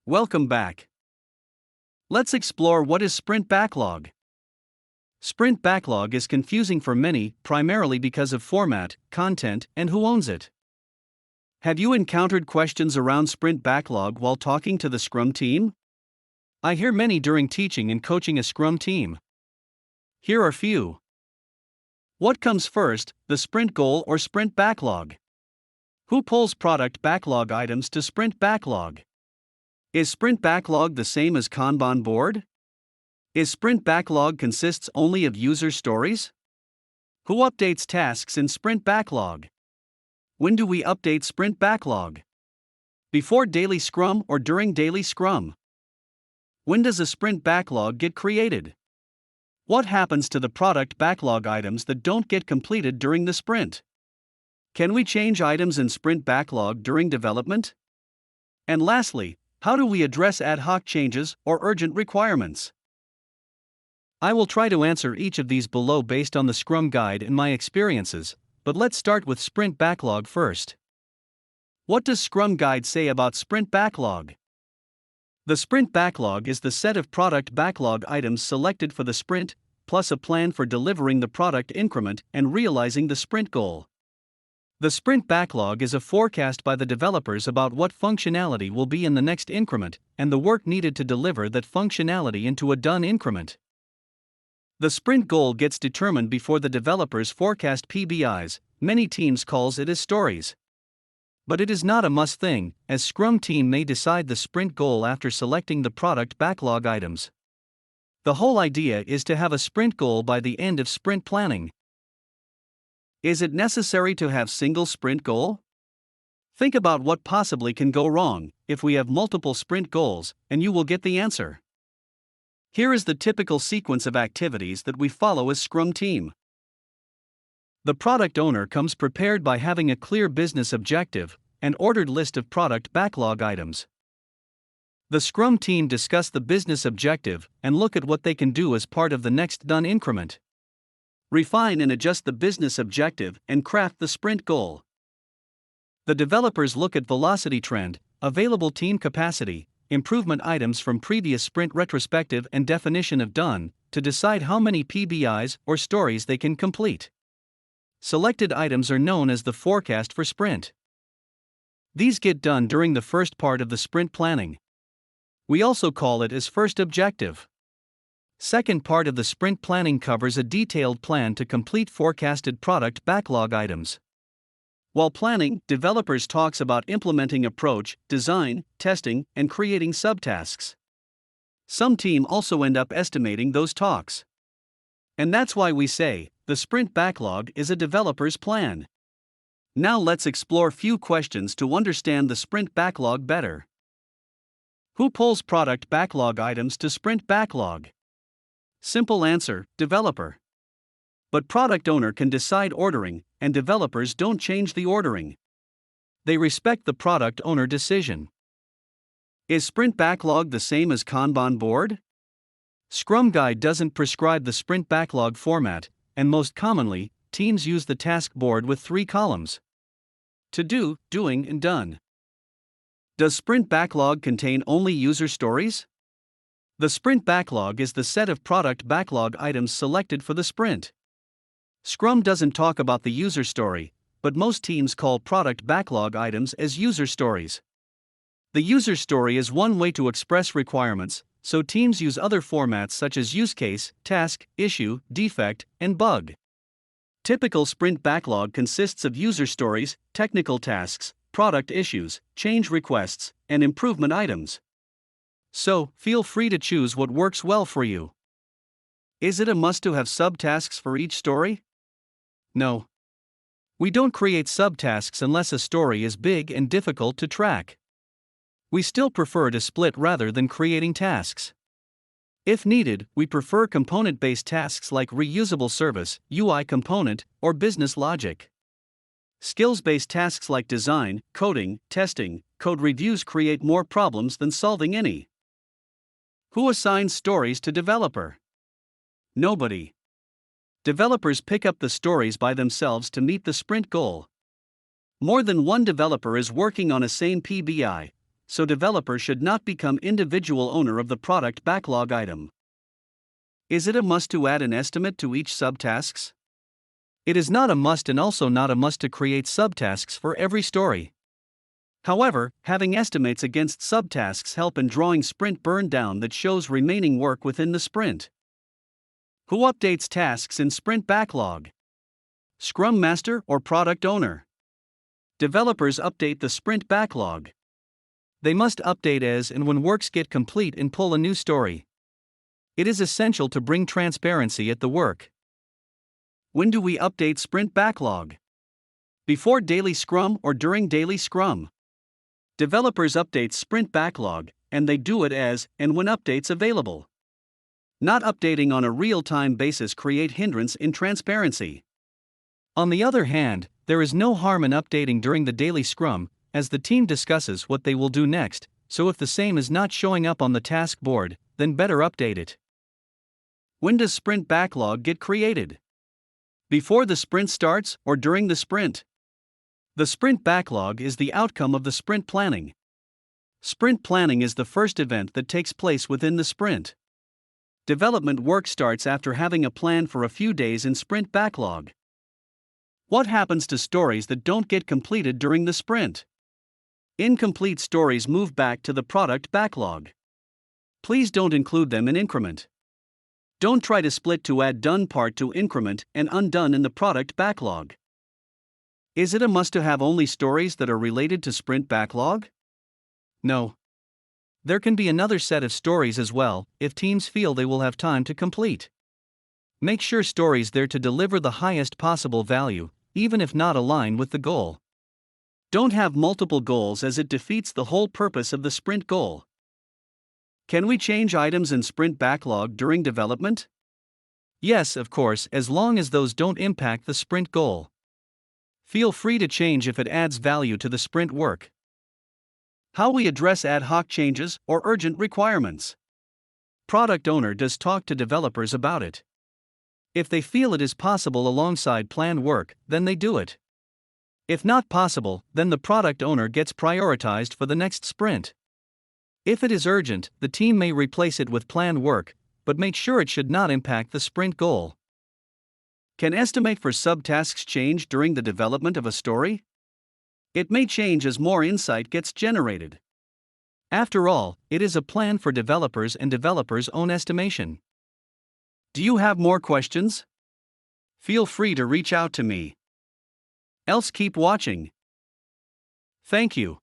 Welcome back. Let's explore what is sprint backlog. Sprint backlog is confusing for many, primarily because of format, content, and who owns it. Have you encountered questions around sprint backlog while talking to the Scrum team? I hear many during teaching and coaching a Scrum team. Here are a few. What comes first, the sprint goal or sprint backlog? Who pulls product backlog items to sprint backlog? Is sprint backlog the same as Kanban board? Is sprint backlog consists only of user stories? Who updates tasks in sprint backlog? When do we update sprint backlog? Before daily scrum or during daily scrum? When does a sprint backlog get created? What happens to the product backlog items that don't get completed during the sprint? Can we change items in sprint backlog during development? And lastly, how do we address ad hoc changes or urgent requirements? I will try to answer each of these below based on the Scrum Guide and my experiences, but let's start with sprint backlog first. What does Scrum Guide say about sprint backlog? The sprint backlog is the set of product backlog items selected for the sprint, plus a plan for delivering the product increment and realizing the sprint goal. The sprint backlog is a forecast by the developers about what functionality will be in the next increment and the work needed to deliver that functionality into a done increment. The sprint goal gets determined before the developers forecast PBIs. Many teams calls it as stories. But it is not a must thing, as Scrum team may decide the sprint goal after selecting the product backlog items. The whole idea is to have a sprint goal by the end of sprint planning. Is it necessary to have single sprint goal? Think about what possibly can go wrong if we have multiple sprint goals, and you will get the answer. Here is the typical sequence of activities that we follow as Scrum team. The product owner comes prepared by having a clear business objective, an ordered list of product backlog items. The Scrum team discuss the business objective and look at what they can do as part of the next done increment. Refine and adjust the business objective and craft the sprint goal. The developers look at velocity trend, available team capacity, improvement items from previous sprint retrospective and definition of done, to decide how many PBIs or stories they can complete. Selected items are known as the forecast for sprint. These get done during the first part of the sprint planning. We also call it as first objective. Second part of the sprint planning covers a detailed plan to complete forecasted product backlog items. While planning, developers talks about implementing approach, design, testing, and creating subtasks. Some team also end up estimating those talks. And that's why we say, the sprint backlog is a developer's plan. Now let's explore few questions to understand the sprint backlog better. Who pulls product backlog items to sprint backlog? Simple answer, developer. But product owner can decide ordering, and developers don't change the ordering. They respect the product owner decision. Is sprint backlog the same as Kanban board? Scrum Guide doesn't prescribe the sprint backlog format, and most commonly, teams use the task board with 3 columns. To do, doing, and done. Does sprint backlog contain only user stories? The sprint backlog is the set of product backlog items selected for the sprint. Scrum doesn't talk about the user story, but most teams call product backlog items as user stories. The user story is one way to express requirements, so teams use other formats such as use case, task, issue, defect, and bug. Typical sprint backlog consists of user stories, technical tasks, product issues, change requests, and improvement items. So, feel free to choose what works well for you. Is it a must to have subtasks for each story? No. We don't create subtasks unless a story is big and difficult to track. We still prefer to split rather than creating tasks. If needed, we prefer component-based tasks like reusable service, UI component, or business logic. Skills-based tasks like design, coding, testing, code reviews create more problems than solving any. Who assigns stories to developer? Nobody. Developers pick up the stories by themselves to meet the sprint goal. More than one developer is working on a same PBI, so developers should not become individual owner of the product backlog item. Is it a must to add an estimate to each subtasks? It is not a must and also not a must to create subtasks for every story. However, having estimates against subtasks help in drawing sprint burn down that shows remaining work within the sprint. Who updates tasks in sprint backlog? Scrum Master or Product Owner? Developers update the sprint backlog. They must update as and when works get complete and pull a new story. It is essential to bring transparency at the work. When do we update sprint backlog? Before daily scrum or during daily scrum? Developers update sprint backlog, and they do it as and when updates available. Not updating on a real-time basis create hindrance in transparency. On the other hand, there is no harm in updating during the daily scrum, as the team discusses what they will do next, so if the same is not showing up on the task board, then better update it. When does sprint backlog get created? Before the sprint starts or during the sprint? The sprint backlog is the outcome of the sprint planning. Sprint planning is the first event that takes place within the sprint. Development work starts after having a plan for a few days in sprint backlog. What happens to stories that don't get completed during the sprint? Incomplete stories move back to the product backlog. Please don't include them in increment. Don't try to split to add done part to increment and undone in the product backlog. Is it a must to have only stories that are related to sprint backlog? No. There can be another set of stories as well, if teams feel they will have time to complete. Make sure stories there to deliver the highest possible value, even if not align with the goal. Don't have multiple goals as it defeats the whole purpose of the sprint goal. Can we change items in sprint backlog during development? Yes, of course, as long as those don't impact the sprint goal. Feel free to change if it adds value to the sprint work. How we address ad hoc changes or urgent requirements. Product owner does talk to developers about it. If they feel it is possible alongside planned work, then they do it. If not possible, then the product owner gets prioritized for the next sprint. If it is urgent, the team may replace it with planned work, but make sure it should not impact the sprint goal. Can estimate for subtasks change during the development of a story? It may change as more insight gets generated. After all, it is a plan for developers and developers' own estimation. Do you have more questions? Feel free to reach out to me. Else keep watching. Thank you.